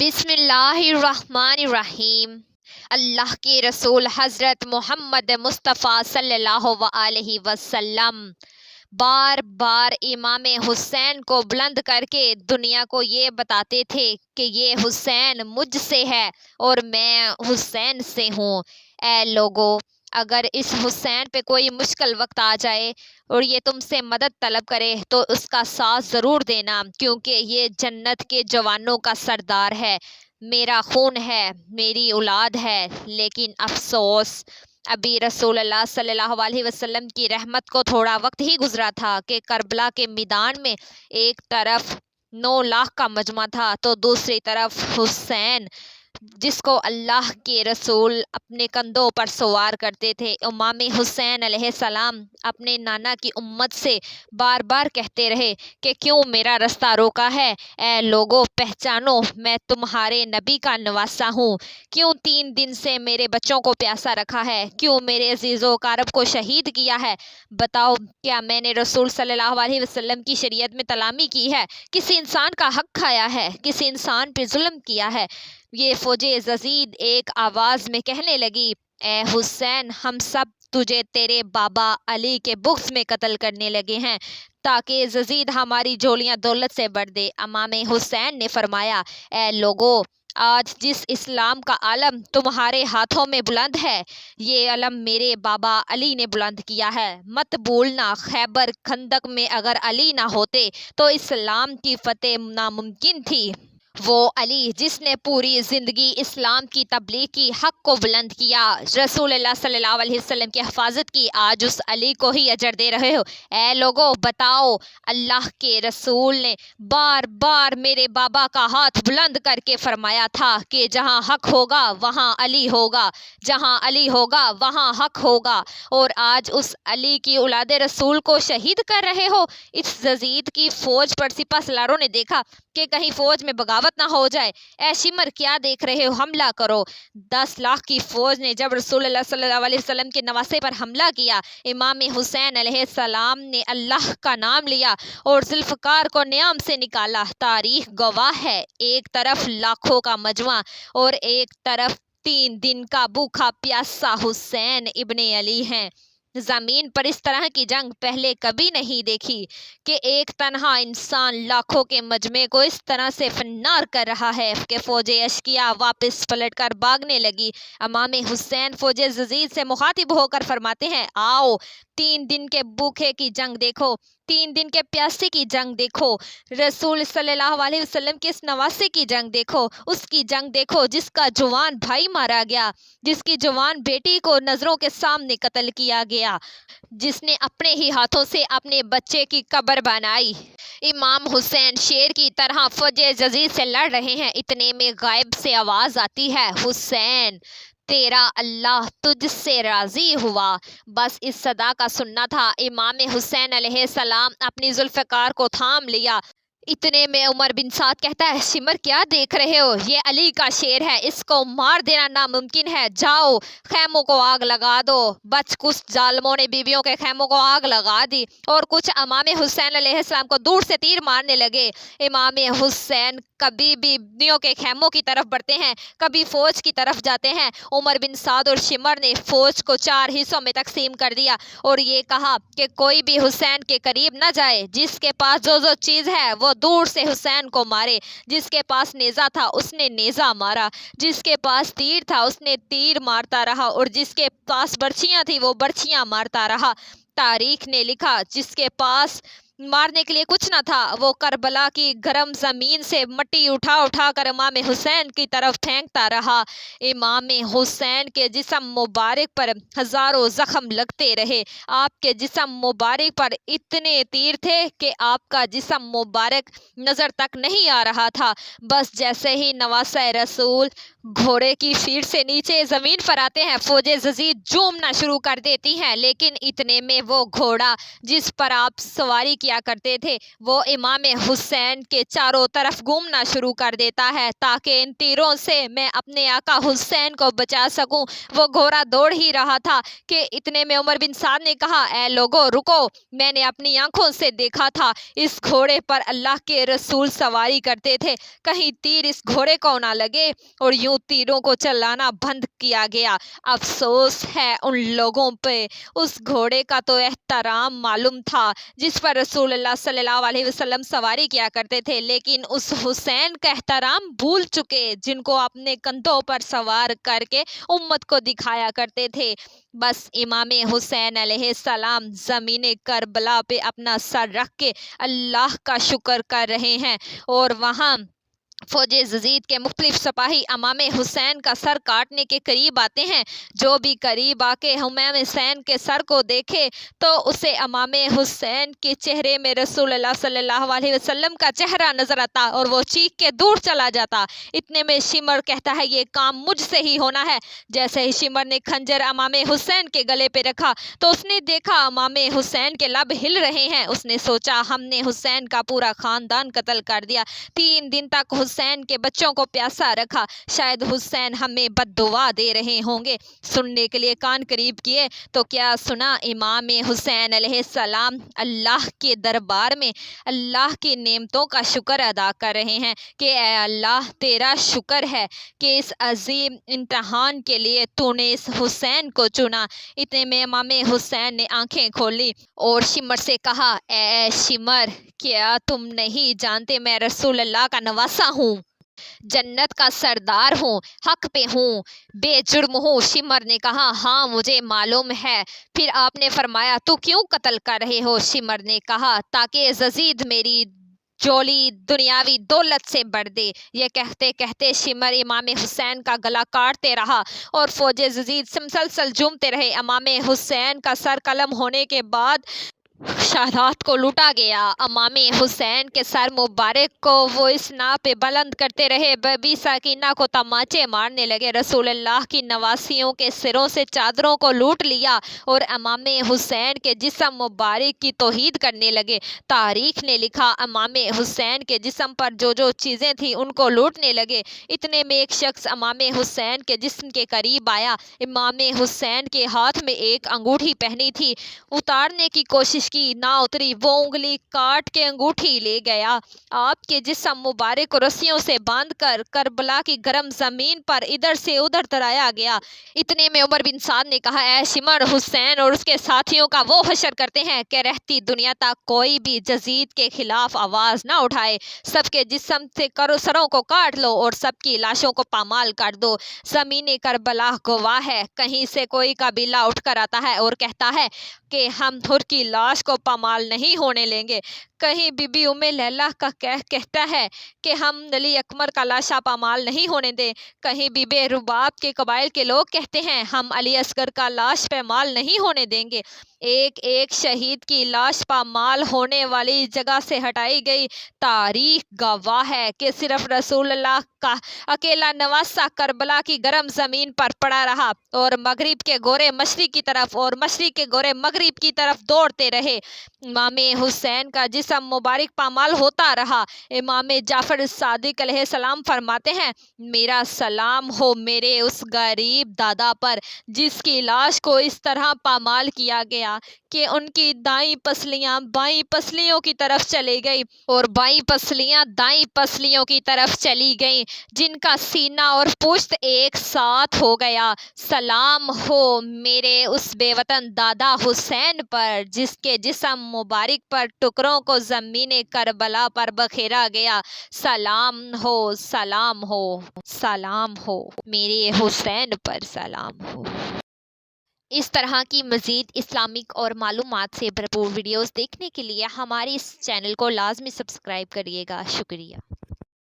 بسم اللہ الرحمن الرحیم۔ اللہ کے رسول حضرت محمد مصطفیٰ صلی اللہ علیہ وسلم بار بار امام حسین کو بلند کر کے دنیا کو یہ بتاتے تھے کہ یہ حسین مجھ سے ہے اور میں حسین سے ہوں۔ اے لوگو، اگر اس حسین پہ کوئی مشکل وقت آ جائے اور یہ تم سے مدد طلب کرے تو اس کا ساتھ ضرور دینا، کیونکہ یہ جنت کے جوانوں کا سردار ہے، میرا خون ہے، میری اولاد ہے۔ لیکن افسوس، ابھی رسول اللہ صلی اللہ علیہ وسلم کی رحمت کو تھوڑا وقت ہی گزرا تھا کہ کربلا کے میدان میں ایک طرف 9 لاکھ کا مجمع تھا تو دوسری طرف حسین، جس کو اللہ کے رسول اپنے کندھوں پر سوار کرتے تھے۔ امام حسین علیہ السلام اپنے نانا کی امت سے بار بار کہتے رہے کہ کیوں میرا رستہ روکا ہے؟ اے لوگو، پہچانو، میں تمہارے نبی کا نواسا ہوں۔ کیوں 3 دن سے میرے بچوں کو پیاسا رکھا ہے؟ کیوں میرے عزیز و اقارب کو شہید کیا ہے؟ بتاؤ، کیا میں نے رسول صلی اللہ علیہ وسلم کی شریعت میں غلامی کی ہے؟ کسی انسان کا حق کھایا ہے؟ کسی انسان پہ ظلم کیا ہے؟ یہ فوج یزید ایک آواز میں کہنے لگی، اے حسین، ہم سب تجھے تیرے بابا علی کے بغض میں قتل کرنے لگے ہیں تاکہ یزید ہماری جھولیاں دولت سے بھر دے۔ امام حسین نے فرمایا، اے لوگو، آج جس اسلام کا علم تمہارے ہاتھوں میں بلند ہے، یہ علم میرے بابا علی نے بلند کیا ہے۔ مت بھولنا، خیبر خندق میں اگر علی نہ ہوتے تو اسلام کی فتح ناممکن تھی۔ وہ علی جس نے پوری زندگی اسلام کی تبلیغ کی، حق کو بلند کیا، رسول اللہ صلی اللہ علیہ وسلم کی حفاظت کی، آج اس علی کو ہی اجر دے رہے ہو۔ اے لوگو، بتاؤ، اللہ کے رسول نے بار بار میرے بابا کا ہاتھ بلند کر کے فرمایا تھا کہ جہاں حق ہوگا وہاں علی ہوگا، جہاں علی ہوگا وہاں حق ہوگا، اور آج اس علی کی اولاد رسول کو شہید کر رہے ہو۔ اس یزید کی فوج پر سپہ سالاروں نے دیکھا کہ کہیں فوج میں بغاوت نہ ہو جائے۔ اے شمر، کیا دیکھ رہے ہو؟ حملہ کرو۔ 10 لاکھ کی فوج نے جب رسول اللہ صلی اللہ علیہ وسلم کے نواسے پر حملہ کیا، امام حسین علیہ السلام نے اللہ کا نام لیا اور ذوالفقار کو نیام سے نکالا۔ تاریخ گواہ ہے، ایک طرف لاکھوں کا مجمع اور ایک طرف 3 دن کا بھوکا پیاسا حسین ابن علی ہیں۔ زمین پر اس طرح کی جنگ پہلے کبھی نہیں دیکھی کہ ایک تنہا انسان لاکھوں کے مجمع کو اس طرح سے فنار کر رہا ہے کہ فوج اشقیا واپس پلٹ کر بھاگنے لگی۔ امام حسین فوج یزید سے مخاطب ہو کر فرماتے ہیں، آؤ، 3 دن کے بھوکے کی جنگ دیکھو، 3 دن کے پیاسے کی جنگ دیکھو، رسول صلی اللہ علیہ وسلم کے اس نواسے کی جنگ دیکھو، اس کی جنگ دیکھو جس کا جوان بھائی مارا گیا، جس کی جوان بیٹی کو نظروں کے سامنے قتل کیا گیا، جس نے اپنے ہی ہاتھوں سے اپنے بچے کی قبر بنائی۔ امام حسین شیر کی طرح فوج یزید سے لڑ رہے ہیں، اتنے میں غائب سے آواز آتی ہے، حسین، تیرا اللہ تجھ سے راضی ہوا۔ بس اس صدا کا سننا تھا۔ امام حسین علیہ السلام اپنی ذوالفقار کو تھام لیا۔ اتنے میں عمر بن سعد کہتا ہے، شمر، کیا دیکھ رہے ہو؟ یہ علی کا شیر ہے، اس کو مار دینا ناممکن ہے، جاؤ خیموں کو آگ لگا دو۔ بچ کچھ ظالموں نے بیویوں کے خیموں کو آگ لگا دی اور کچھ امام حسین علیہ السلام کو دور سے تیر مارنے لگے۔ امام حسین کبھی بیویوں کے خیموں کی طرف بڑھتے ہیں، کبھی فوج کی طرف جاتے ہیں۔ عمر بن سعد اور شمر نے فوج کو 4 حصوں میں تقسیم کر دیا اور یہ کہا کہ کوئی بھی حسین کے قریب نہ جائے، جس کے پاس جو چیز ہے وہ دور سے حسین کو مارے، جس کے پاس نیزہ تھا اس نے نیزہ مارا، جس کے پاس تیر تھا اس نے تیر مارتا رہا اور جس کے پاس برچھیاں تھی وہ برچھیاں مارتا رہا۔ تاریخ نے لکھا، جس کے پاس مارنے کے لیے کچھ نہ تھا وہ کربلا کی گرم زمین سے مٹی اٹھا اٹھا کر امام حسین کی طرف پھینکتا رہا۔ امام حسین کے جسم مبارک پر ہزاروں زخم لگتے رہے، آپ کے جسم مبارک پر اتنے تیر تھے کہ آپ کا جسم مبارک نظر تک نہیں آ رہا تھا۔ بس جیسے ہی نواسہ رسول گھوڑے کی فیٹ سے نیچے زمین پر آتے ہیں، فوج یزید جومنا شروع کر دیتی ہیں، لیکن اتنے میں وہ گھوڑا جس پر آپ سواری کیا کیا کرتے تھے، وہ امام حسین کے چاروں طرف گھومنا شروع کر دیتا ہے تاکہ ان تیروں سے میں اپنے آقا حسین کو بچا سکوں۔ وہ گھوڑا دوڑ ہی رہا تھا کہ اتنے میں عمر بن سعد نے کہا، اے لوگو رکو، میں نے اپنی آنکھوں سے دیکھا تھا اس گھوڑے پر اللہ کے رسول سواری کرتے تھے، کہیں تیر اس گھوڑے کو نہ لگے، اور یوں تیروں کو چلانا بند کیا گیا۔ افسوس ہے ان لوگوں پہ، اس گھوڑے کا تو احترام معلوم تھا جس پر رسول اللہ صلی اللہ علیہ وسلم سواری کیا کرتے تھے، لیکن اس حسین کا احترام بھول چکے جن کو اپنے کندھوں پر سوار کر کے امت کو دکھایا کرتے تھے۔ بس امام حسین علیہ السلام زمین کربلا پہ اپنا سر رکھ کے اللہ کا شکر کر رہے ہیں، اور وہاں فوج یزید کے مختلف سپاہی امام حسین کا سر کاٹنے کے قریب آتے ہیں۔ جو بھی قریب آ کے امام حسین کے سر کو دیکھے تو اسے امام حسین کے چہرے میں رسول اللہ صلی اللہ علیہ وسلم کا چہرہ نظر آتا اور وہ چیخ کے دور چلا جاتا۔ اتنے میں شمر کہتا ہے، یہ کام مجھ سے ہی ہونا ہے۔ جیسے ہی شمر نے خنجر امام حسین کے گلے پہ رکھا تو اس نے دیکھا امام حسین کے لب ہل رہے ہیں۔ اس نے سوچا، ہم نے حسین کا پورا خاندان قتل کر دیا، 3 دن تک حسین کے بچوں کو پیاسا رکھا، شاید حسین ہمیں بد دعا دے رہے ہوں گے۔ سننے کے لیے کان قریب کیے تو کیا سنا، امام حسین علیہ السلام اللہ کے دربار میں اللہ کی نعمتوں کا شکر ادا کر رہے ہیں کہ اے اللہ، تیرا شکر ہے کہ اس عظیم امتحان کے لیے تو نے اس حسین کو چنا۔ اتنے میں امام حسین نے آنکھیں کھولی اور شمر سے کہا، اے شمر، کیا تم نہیں جانتے میں رسول اللہ کا نواسا ہوں، جنت کا سردار ہوں، حق پہ ہوں، بے جرم ہوں؟ شمر نے کہا، ہاں مجھے معلوم ہے۔ پھر آپ نے فرمایا، تو کیوں قتل کر رہے ہو؟ شمر نے کہا، تاکہ یزید میری جولی دنیاوی دولت سے بڑھ دے۔ یہ کہتے کہتے شمر امام حسین کا گلا کاٹتے رہا اور فوج یزید مسلسل جھومتے رہے۔ امام حسین کا سر قلم ہونے کے بعد شہادت کو لوٹا گیا۔ امام حسین کے سر مبارک کو وہ اس نا پہ بلند کرتے رہے، بی بی سکینہ کو تمانچے مارنے لگے، رسول اللہ کی نواسیوں کے سروں سے چادروں کو لوٹ لیا اور امام حسین کے جسم مبارک کی توہین کرنے لگے۔ تاریخ نے لکھا، امام حسین کے جسم پر جو جو چیزیں تھیں ان کو لوٹنے لگے۔ اتنے میں ایک شخص امام حسین کے جسم کے قریب آیا۔ امام حسین کے ہاتھ میں ایک انگوٹھی پہنی تھی، اتارنے کی کوشش کی، نہ اتری، وہ انگلی کاٹ کے انگوٹھی لے گیا۔ آپ کے جسم مبارک کو رسیوں سے باندھ کر کربلا کی گرم زمین پر ادھر سے ادھر درایا گیا۔ اتنے میں عمر بن سعد نے کہا، اے شمر، حسین اور اس کے ساتھیوں کا وہ حشر کرتے ہیں کہ رہتی دنیا تک کوئی بھی یزید کے خلاف آواز نہ اٹھائے، سب کے جسم سے سروں کو کاٹ لو اور سب کی لاشوں کو پامال کر دو۔ زمین کربلا گواہ ہے، کہیں سے کوئی قبیلہ اٹھ کر آتا ہے اور کہتا ہے کہ ہم حر کی لاش کو پامال نہیں ہونے لیں گے، کہیں بی بی ام لیلہ کا کہتا ہے کہ ہم علی اکبر کا لاشا پامال نہیں ہونے دیں، کہیں بی بی رباب کے قبائل کے لوگ کہتے ہیں ہم علی اصغر کا لاش پامال نہیں ہونے دیں گے۔ ایک ایک شہید کی لاش پامال ہونے والی جگہ سے ہٹائی گئی۔ تاریخ گواہ ہے کہ صرف رسول اللہ کا اکیلا نواسا کربلا کی گرم زمین پر پڑا رہا اور مغرب کے گورے مشرق کی طرف اور مشرق کے گورے مغرب کی طرف دوڑتے رہے۔ امام حسین کا جسم مبارک پامال ہوتا رہا۔ امام جعفر صادق علیہ السلام فرماتے ہیں، میرا سلام ہو میرے اس غریب دادا پر جس کی لاش کو اس طرح پامال کیا گیا کہ ان کی دائیں پسلیاں بائیں پسلیوں کی طرف چلی گئی اور بائیں پسلیاں دائیں پسلیوں کی طرف چلی گئیں، جن کا سینہ اور پشت ایک ساتھ ہو گیا۔ سلام ہو میرے اس بے وطن دادا حسین پر جس کے جسم مبارک پر ٹکڑوں کو زمین کربلا پر بکھیرا گیا۔ سلام ہو، سلام ہو، سلام ہو، میرے حسین پر سلام ہو۔ اس طرح کی مزید اسلامک اور معلومات سے بھرپور ویڈیوز دیکھنے کے لیے ہمارے اس چینل کو لازمی سبسکرائب کریے گا۔ شکریہ۔